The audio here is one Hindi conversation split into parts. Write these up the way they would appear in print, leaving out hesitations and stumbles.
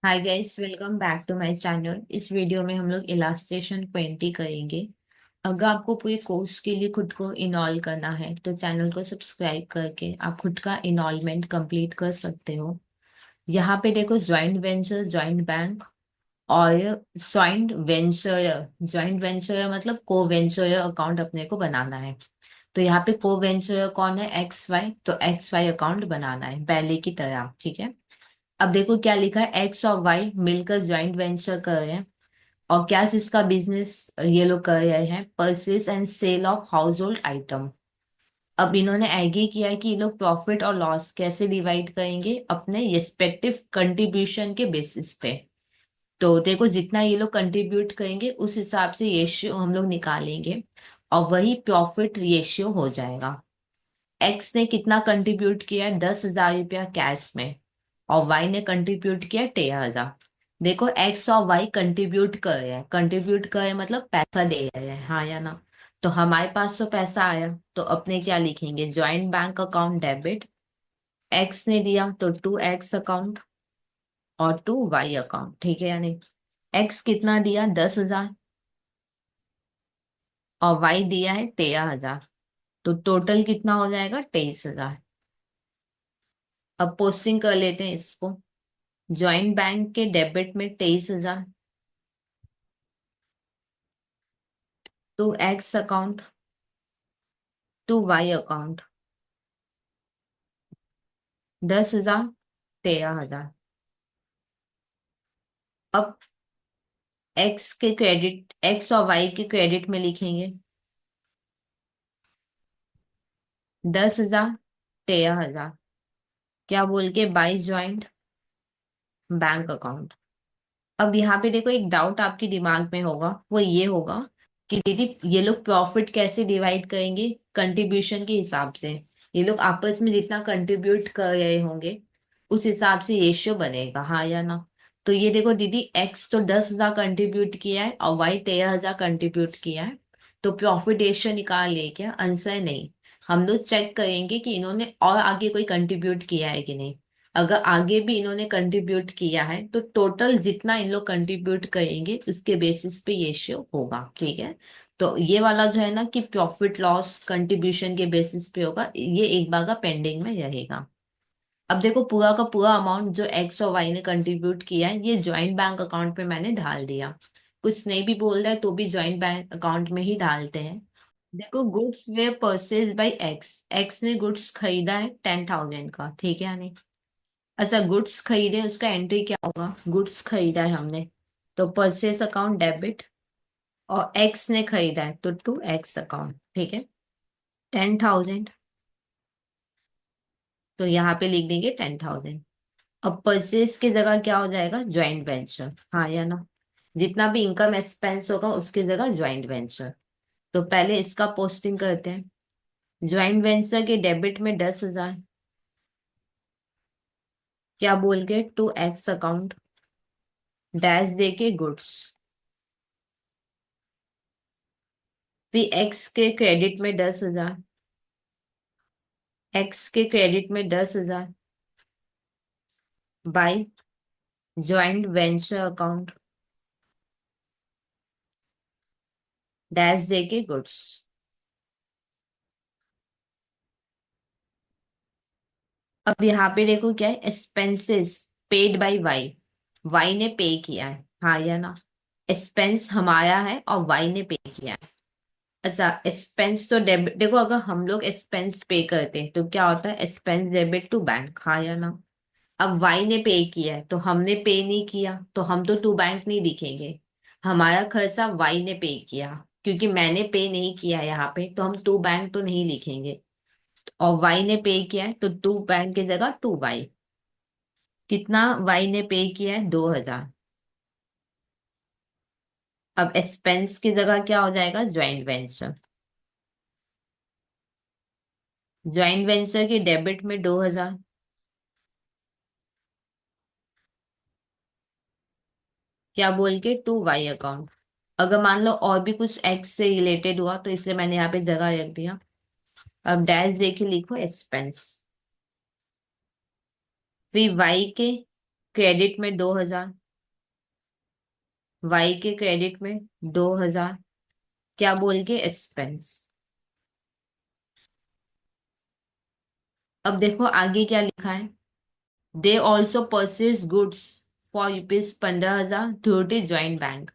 Hi guys, welcome back to my channel. इस वीडियो में हम लोग इलास्ट्रेशन 20 करेंगे। अगर आपको पूरे कोर्स के लिए खुद को इनॉल करना है तो चैनल को सब्सक्राइब करके आप खुद का इनॉलमेंट कंप्लीट कर सकते हो। यहाँ पे देखो, ज्वाइंट वेंचर, ज्वाइंट बैंक और ज्वाइंट वेंचर मतलब को वेंचर अकाउंट अपने को बनाना है। तो यहाँ पे को वेंचर कौन है? X Y. तो एक्स वाई अकाउंट बनाना है पहले की तरह, ठीक है। अब देखो क्या लिखा है, एक्स और वाई मिलकर ज्वाइंट वेंचर कर रहे हैं। और क्या इसका बिजनेस ये लोग कर रहे हैं? Purchase and sale of household item. अब इन्होंने एग्री किया है कि ये लोग प्रॉफिट और लॉस कैसे डिवाइड करेंगे, अपने रिस्पेक्टिव कंट्रीब्यूशन के बेसिस पे। तो देखो, जितना ये लोग कंट्रीब्यूट करेंगे उस हिसाब से रेशियो हम लोग निकालेंगे और वही प्रॉफिट रेशियो हो जाएगा। एक्स ने कितना कंट्रीब्यूट किया है? 10,000 रुपया कैश में। और वाई ने कंट्रीब्यूट किया 13,000। देखो, एक्स और वाई कंट्रीब्यूट कर रहे हैं, कंट्रीब्यूट कर रहे हैं मतलब पैसा दे रहे हैं, हाँ या ना। तो हमारे पास तो पैसा आया, तो अपने क्या लिखेंगे? Joint bank account debit. X ने दिया तो टू एक्स अकाउंट और टू वाई अकाउंट, ठीक है। यानी एक्स कितना दिया? 10,000। और वाई दिया है 13,000। तो टोटल कितना हो जाएगा? 23,000। अब पोस्टिंग कर लेते हैं इसको। ज्वाइंट बैंक के डेबिट में 23,000 to X account to Y account. 10,000, 13,000। अब एक्स और वाई के क्रेडिट में लिखेंगे 10,000, 13,000। क्या बोल के? By joint bank account. अब यहाँ पे देखो, एक डाउट आपके दिमाग में होगा, वो ये होगा कि दीदी ये लोग प्रॉफिट कैसे डिवाइड करेंगे? कंट्रीब्यूशन के हिसाब से। ये लोग आपस में जितना कंट्रीब्यूट कर रहे होंगे उस हिसाब से रेशियो बनेगा, हाँ या ना। तो ये देखो दीदी, एक्स तो 10,000 कंट्रीब्यूट किया है और वाई 13,000 कंट्रीब्यूट किया है। तो प्रॉफिट रेशियो निकाल ले क्या? आंसर नहीं। हम लोग चेक करेंगे कि इन्होंने और आगे कोई कंट्रीब्यूट किया है कि नहीं। अगर आगे भी इन्होंने कंट्रीब्यूट किया है तो टोटल जितना इन लोग कंट्रीब्यूट करेंगे उसके बेसिस पे ये शो होगा, ठीक है। तो ये वाला जो है ना कि प्रॉफिट लॉस कंट्रीब्यूशन के बेसिस पे होगा, ये एक बार का पेंडिंग में रहेगा। अब देखो, पूरा का पूरा अमाउंट जो एक्स और वाई ने कंट्रीब्यूट किया है ये ज्वाइंट बैंक अकाउंट पे मैंने डाल दिया। कुछ नहीं भी बोल रहा है तो भी ज्वाइंट बैंक अकाउंट में ही डालते हैं। देखो, goods way purchase by x. X ने गुड्स खरीदा है 10,000 का, ठीक है। नहीं, अच्छा, गुड्स खरीदे उसका एंट्री क्या होगा? गुड्स खरीदा है हमने, तो परचेस अकाउंट डेबिट। और एक्स ने खरीदा है तो टू एक्स अकाउंट, ठीक है। 10,000, तो यहाँ पे लिख देंगे 10,000। अब परचेस की जगह क्या हो जाएगा? ज्वाइंट वेंचर, हाँ या ना। जितना भी इनकम एक्सपेंस होगा उसकी जगह ज्वाइंट वेंचर। तो पहले इसका पोस्टिंग करते हैं। ज्वाइंट वेंचर के डेबिट में 10,000। क्या बोल के? टू एक्स अकाउंट डैश दे के गुड्स। फिर एक्स के क्रेडिट में 10,000। एक्स के क्रेडिट में 10,000 by joint venture account dash दे के गुड्स। अब यहाँ पे देखो क्या है? Expenses paid by Y. Y ने पे किया है, हाँ या ना। एक्सपेंस हमारा है और वाई ने पे किया है। अच्छा, एक्सपेंस तो डेबिट। देखो, अगर हम लोग एक्सपेंस पे करते हैं तो क्या होता है? एक्सपेंस डेबिट टू बैंक, हाँ या ना। अब वाई ने पे किया है तो हमने पे नहीं किया, तो हम तो टू बैंक नहीं दिखेंगे। हमारा खर्चा वाई ने पे किया, क्योंकि मैंने पे नहीं किया यहाँ पे तो हम टू बैंक तो नहीं लिखेंगे। और वाई ने पे किया है तो टू बैंक की जगह टू वाई। कितना वाई ने पे किया है? 2,000। अब एक्सपेंस की जगह क्या हो जाएगा? Joint venture. ज्वाइंट वेंचर की डेबिट में 2,000। क्या बोल के? To Y account. अगर मान लो और भी कुछ एक्स से रिलेटेड हुआ तो इसलिए मैंने यहाँ पे जगह रख दिया। अब डैश देके लिखो एक्सपेंस। फिर वाई के क्रेडिट में 2,000, वाई के क्रेडिट में 2,000, क्या बोल के एक्सपेंस। अब देखो आगे क्या लिखा है, they also purchase goods for ₹15,000 through the joint bank.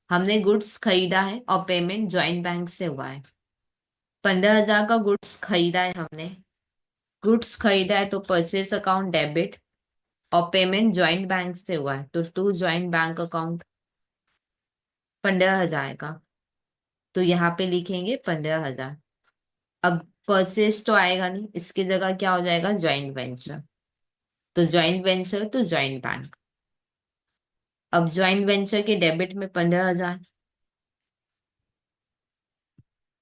हमने गुड्स खरीदा है और पेमेंट ज्वाइंट बैंक से हुआ है। 15,000 का गुड्स खरीदा है हमने, गुड्स खरीदा है तो परचेज अकाउंट डेबिट, और पेमेंट ज्वाइंट बैंक से हुआ है तो टू ज्वाइंट बैंक अकाउंट 15,000 का, तो यहाँ पे लिखेंगे 15,000। अब परचेज तो आएगा नहीं, इसकी जगह क्या हो जाएगा, ज्वाइंट वेंचर, तो ज्वाइंट वेंचर तो ज्वाइंट बैंक। अब ज्वाइंट वेंचर के डेबिट में 15,000,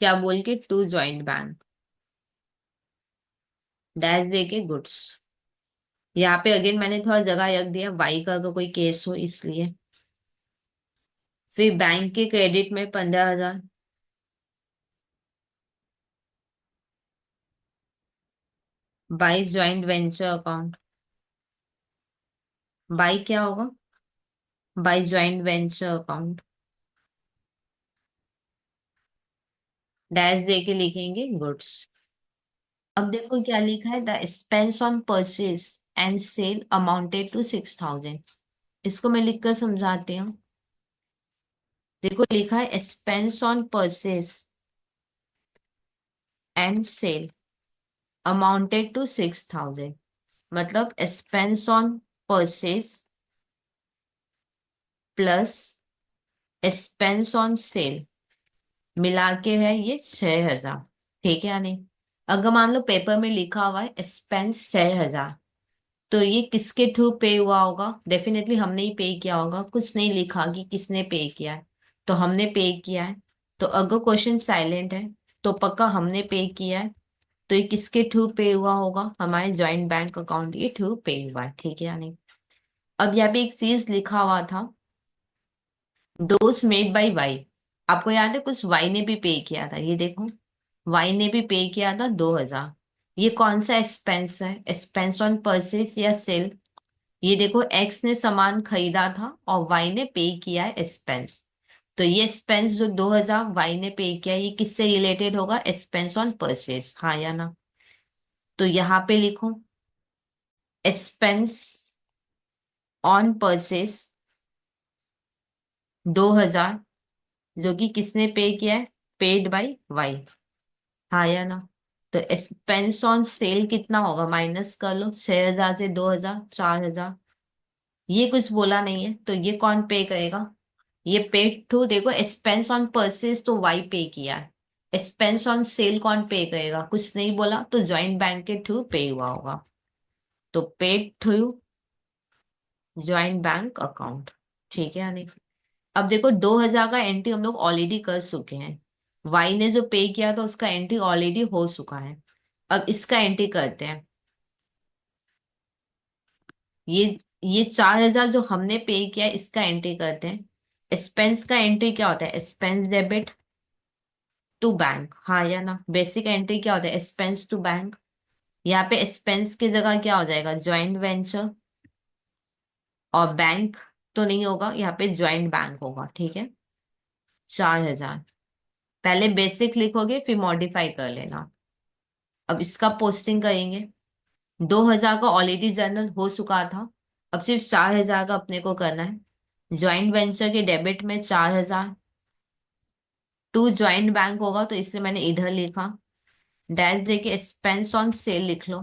क्या बोल के टू ज्वाइंट बैंक, डैश दे के गुड्स। यहाँ पे अगेन मैंने थोड़ा जगह रख दिया, वाई का अगर कोई केस हो इसलिए। फिर बैंक के क्रेडिट में 15,000, by joint venture account, by क्या होगा, by joint venture account, dash दे के लिखेंगे गुड्स। अब देखो क्या लिखा है, the expense on purchase and sale amounted to 6,000। इसको मैं लिखकर समझाती हूँ। देखो लिखा है expense on purchase and sale amounted to 6,000, मतलब expense on purchase plus expense on sale मिला के है ये 6,000। ठीक है या नहीं। अगर मान लो पेपर में लिखा हुआ है एक्सपेंस 6,000, तो ये किसके थ्रू पे हुआ होगा, डेफिनेटली हमने ही पे किया होगा, कुछ नहीं लिखा कि किसने पे किया है, तो हमने पे किया है। तो अगर क्वेश्चन साइलेंट है तो पक्का हमने पे किया है, तो ये किसके थ्रू पे हुआ होगा, हमारे ज्वाइंट बैंक अकाउंट के थ्रू पे हुआ है। ठीक है या नहीं। अब यहाँ पे एक चीज लिखा हुआ था, डोज मेड बाई वाई। आपको याद है कुछ वाई ने भी पे किया था, ये देखो वाई ने भी पे किया था 2,000। ये कौन सा एक्सपेंस है, एक्सपेंस ऑन परचेज या सेल। ये देखो एक्स ने सामान खरीदा था और वाई ने पे किया है एक्सपेंस, तो ये एक्सपेंस जो 2,000 वाई ने पे किया ये किससे रिलेटेड होगा, एक्सपेंस ऑन परचेज, हाँ या ना। तो यहाँ पे लिखो एक्सपेंस ऑन परचेज 2,000 जो कि किसने पे किया है, पेड बाई वाई, हाँ या ना। तो एक्सपेंस ऑन सेल कितना होगा, माइनस कर लो 6,000 से 2,000, 4,000। ये कुछ बोला नहीं है तो ये कौन पे करेगा, ये पेड टू, देखो एक्सपेंस ऑन परचेज तो वाई पे किया है, एक्सपेंस ऑन सेल कौन पे करेगा, कुछ नहीं बोला, तो ज्वाइंट बैंक के थ्रू पे हुआ होगा, तो paid through joint bank account. ठीक है या नहीं। अब देखो 2,000 का एंट्री हम लोग ऑलरेडी कर चुके हैं, वाई ने जो पे किया था उसका एंट्री ऑलरेडी हो चुका है। अब इसका एंट्री करते हैं। ये ये 4,000 जो हमने पे किया है इसका एंट्री करते हैं। एक्सपेंस का एंट्री क्या होता है, एक्सपेंस डेबिट टू बैंक, हाँ या ना। बेसिक एंट्री क्या होता है, एक्सपेंस टू बैंक। यहाँ पे एक्सपेंस की जगह क्या हो जाएगा, ज्वाइंट वेंचर, और बैंक तो नहीं होगा, यहाँ पे ज्वाइंट बैंक होगा। ठीक है। 4,000, पहले बेसिक लिखोगे फिर मॉडिफाई कर लेना। अब इसका पोस्टिंग करेंगे। 2,000 का ऑलरेडी जनरल हो चुका था, अब सिर्फ 4,000 का अपने को करना है। ज्वाइंट वेंचर के डेबिट में 4,000, टू ज्वाइंट बैंक होगा तो इससे मैंने इधर लिखा, डैश देके एक्सपेंस ऑन सेल लिख लो,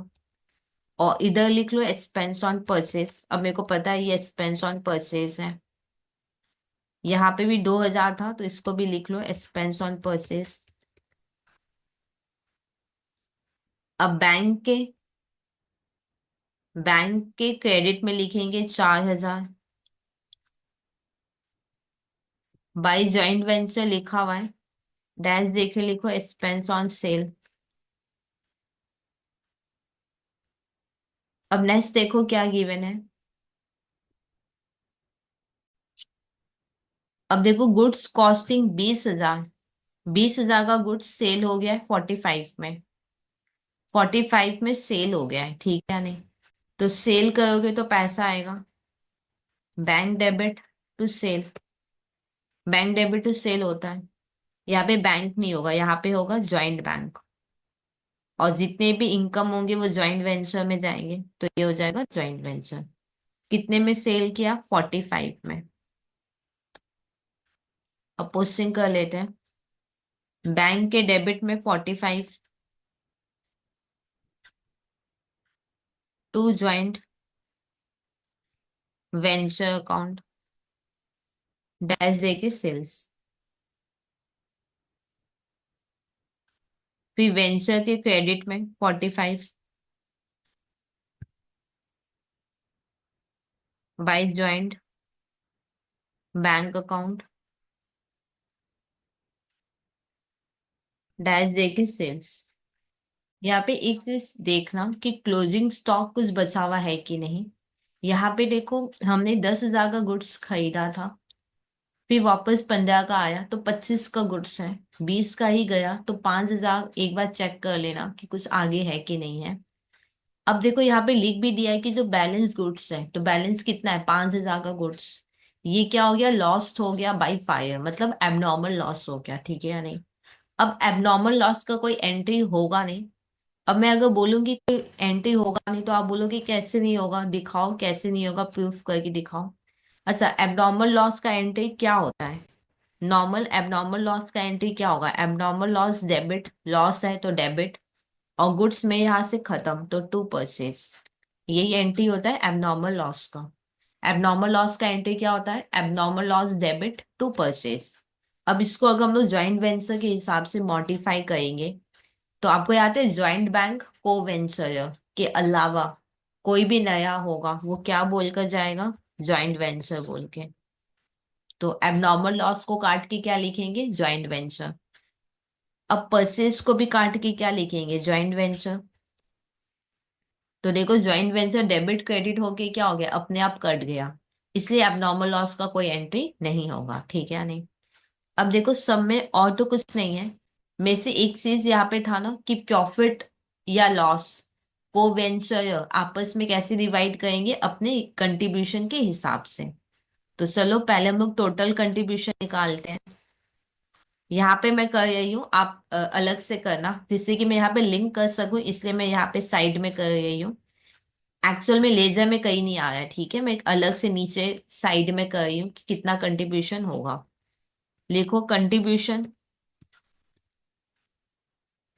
और इधर लिख लो एक्सपेंस ऑन परचेज। अब मेरे को पता है ये एक्सपेंस ऑन परचेज है, यहाँ पे भी 2,000 था तो इसको भी लिख लो एक्सपेंस ऑन परचेज। अब बैंक के क्रेडिट में लिखेंगे 4,000, बाई ज्वाइंट वेंचर लिखा हुआ है, डैश देखे लिखो एक्सपेंस ऑन सेल। अब नेक्स्ट देखो क्या गिवन है। अब देखो गुड्स कॉस्टिंग 20,000, 20,000 का गुड्स सेल हो गया है 45 में, 45 में सेल हो गया है। ठीक है नहीं। तो सेल करोगे तो पैसा आएगा, bank debit to sale. Bank debit to sale होता है। यहाँ पे बैंक नहीं होगा, यहाँ पे होगा ज्वाइंट बैंक। और जितने भी इनकम होंगे वो ज्वाइंट वेंचर में जाएंगे, तो ये हो जाएगा ज्वाइंट वेंचर। कितने में सेल किया? 45 में। अपोजिंग कर लेते हैं। बैंक के डेबिट में 45 to joint venture account, dash दे के सेल्स। फिर वेंचर के क्रेडिट में 45 by joint bank account, dash दे के सेल्स। यहाँ पे एक चीज देखना कि क्लोजिंग स्टॉक कुछ बचा हुआ है कि नहीं। यहाँ पे देखो, हमने 10,000 का गुड्स खरीदा था, फिर वापस 15 का आया तो 25 का गुड्स है। 20 का ही गया तो 5,000 एक बार चेक कर लेना कि कुछ आगे है कि नहीं है। अब देखो यहाँ पे लिख भी दिया है कि जो बैलेंस गुड्स है, तो बैलेंस कितना है? 5,000 का गुड्स। ये क्या हो गया? लॉस्ट हो गया बाई फायर, मतलब एबनॉर्मल लॉस हो गया, ठीक है या नहीं। अब एबनॉर्मल लॉस का कोई एंट्री होगा नहीं। अब मैं अगर बोलूंगी कोई एंट्री होगा नहीं, तो आप बोलोगे कैसे नहीं होगा, दिखाओ कैसे नहीं होगा, प्रूफ करके दिखाओ। अच्छा, एबनॉर्मल लॉस का एंट्री क्या होता है? नॉर्मल एबनॉर्मल लॉस का एंट्री क्या होगा? एबनॉर्मल लॉस डेबिट, लॉस है तो डेबिट, और गुड्स में यहां से खत्म तो टू परचेज। यही एंट्री होता है एबनॉर्मल लॉस का। एबनॉर्मल लॉस का एंट्री क्या होता है? Abnormal loss debit to purchase. अब इसको अगर हम लोग ज्वाइंट वेंचर के हिसाब से मॉडिफाई करेंगे, तो आपको याद है ज्वाइंट बैंक को वेंचर के अलावा कोई भी नया होगा वो क्या बोलकर जाएगा? ज्वाइंट वेंचर बोल के। तो एबनॉर्मल लॉस को काट के क्या लिखेंगे? Joint venture. अब परचेज को भी काट के क्या लिखेंगे? Joint venture. तो देखो, ज्वाइंट वेंचर डेबिट क्रेडिट होके क्या हो गया? अपने आप कट गया। इसलिए एबनॉर्मल लॉस का कोई एंट्री नहीं होगा, ठीक है या नहीं। अब देखो, सब में और तो कुछ नहीं है। में से एक चीज यहाँ पे था ना कि प्रॉफिट या लॉस को वेंचर आपस में कैसे डिवाइड करेंगे? अपने कंट्रीब्यूशन के हिसाब से। तो चलो पहले हम लोग टोटल कंट्रीब्यूशन निकालते हैं। यहाँ पे मैं कर रही हूँ, आप अलग से करना, जिससे कि मैं यहाँ पे लिंक कर सकूं, इसलिए मैं यहाँ पे साइड में कर रही हूँ। एक्चुअल में लेजर में कहीं नहीं आया, ठीक है। मैं एक अलग से नीचे साइड में कर रही हूँ कि कितना कंट्रीब्यूशन होगा। लिखो कंट्रीब्यूशन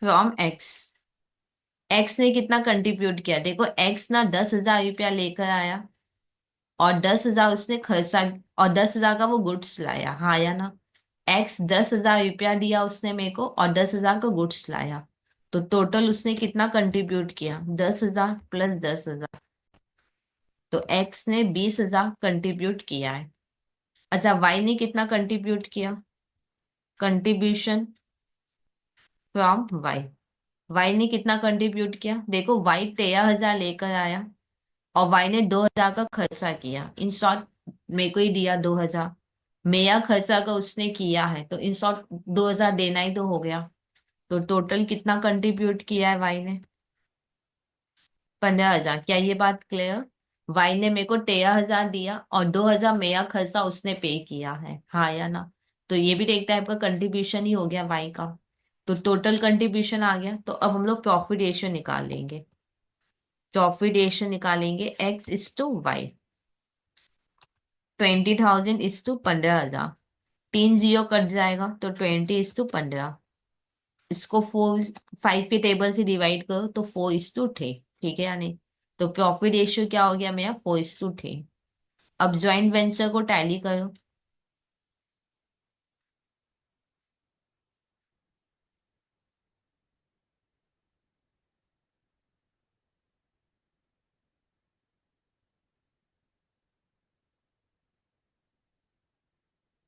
फ्रॉम एक्स। एक्स ने कितना कंट्रीब्यूट किया? देखो, एक्स ना 10,000 रुपया लेकर आया, और 10,000 उसने खर्चा, और 10,000 का वो गुड्स लाया, हाँ या ना। एक्स 10,000 रुपया दिया उसने मेरे को, और 10,000 का गुड्स लाया। तो टोटल उसने कितना कंट्रीब्यूट किया? 10,000 प्लस 10,000। तो एक्स ने 20,000 कंट्रीब्यूट किया है। अच्छा, वाई ने कितना कंट्रीब्यूट किया? Contribution from Y. वाई ने कितना कंट्रीब्यूट किया? देखो, वाई 13,000 लेकर आया, और वाई ने 2,000 का खर्चा किया। इन शॉर्ट, मेरे को ही दिया 2,000। मेरा खर्चा का उसने किया है, तो इन शॉर्ट 2,000 देना ही तो हो गया। तो टोटल कितना कंट्रीब्यूट किया है वाई ने? 15,000। क्या ये बात क्लियर? वाई ने मेरे को 13,000 दिया, और 2,000 मेरा खर्चा उसने पे किया है, हाँ या ना। तो ये भी देखता है आपका कंट्रीब्यूशन ही हो गया वाई का। तो टोटल कंट्रीब्यूशन आ गया। तो अब हम लोग प्रॉफिट रेशियो निकाल लेंगे। प्रॉफिट रेशियो निकालेंगे X is to Y. 20,000 is to 15,000। 3 zero cut जाएगा तो 20 इज टू 15। इसको 5 के टेबल से डिवाइड करो तो 4 इज टू 3, ठीक है या नहीं। तो प्रॉफिट रेशियो क्या हो गया मेरा? 4 इज टू 3। अब ज्वाइंट वेंचर को टैली करो।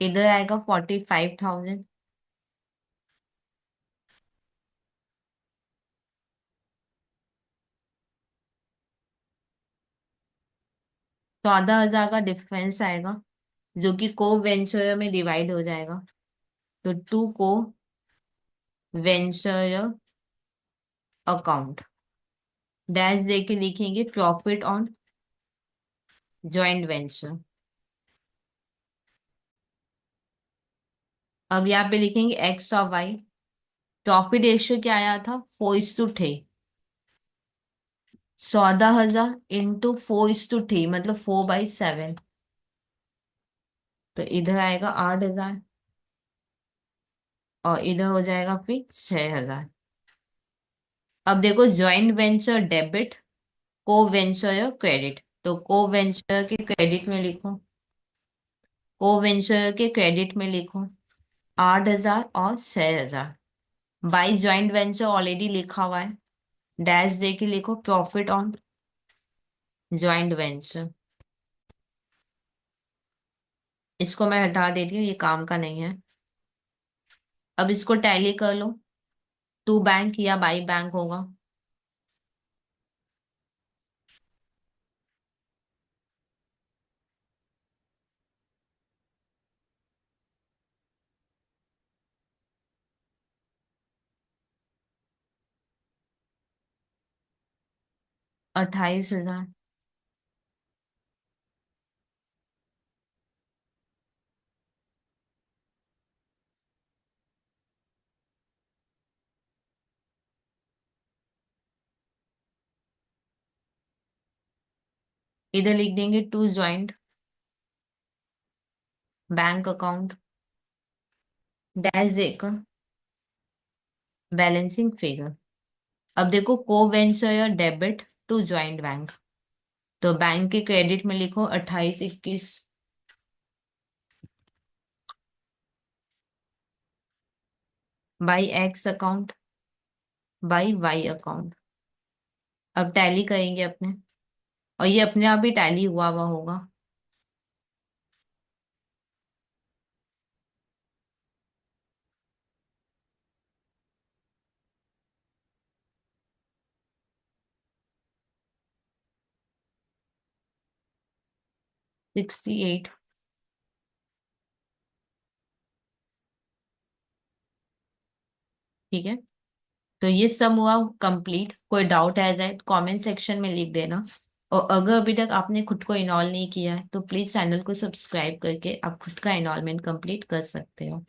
इधर आएगा 45,000। 14,000 का डिफरेंस आएगा, जो कि को वेंचर में डिवाइड हो जाएगा। तो टू को वेंचर अकाउंट, डैश दे के लिखेंगे प्रॉफिट ऑन ज्वाइंट वेंचर। अब यहाँ पे लिखेंगे एक्स और वाई। प्रॉफिट रेशियो क्या आया था, 4:3। 14,000 इंटू 4:3 मतलब 4/7। तो इधर आएगा 8,000 और इधर हो जाएगा फिर 6,000। अब देखो, ज्वाइंट वेंचर डेबिट, को वेंचर क्रेडिट। तो को वेंचर के क्रेडिट में लिखो, को वेंचर के क्रेडिट में लिखो 8,000 और 6,000। बाई ज्वाइंट वेंचर ऑलरेडी लिखा हुआ है, डैश दे के लिखो प्रॉफिट ऑन ज्वाइंट वेंचर। इसको मैं हटा देती हूँ, ये काम का नहीं है। अब इसको टैली कर लो, टू बैंक या बाई बैंक होगा। 28,000। इधर लिख देंगे to joint bank account, dash देकर बैलेंसिंग फिगर। अब देखो, को वेंचर या डेबिट टू ज्वाइंट बैंक। तो बैंक के क्रेडिट में लिखो 28, 21। By X account, by Y account. अब टैली करेंगे अपने, और ये अपने आप ही टैली हुआ हुआ होगा। 68। ठीक है, तो ये सम हुआ कंप्लीट। कोई डाउट है जाए कमेंट सेक्शन में लिख देना। और अगर अभी तक आपने खुद को इनरोल नहीं किया है तो प्लीज चैनल को सब्सक्राइब करके आप खुद का इनरोलमेंट कंप्लीट कर सकते हो।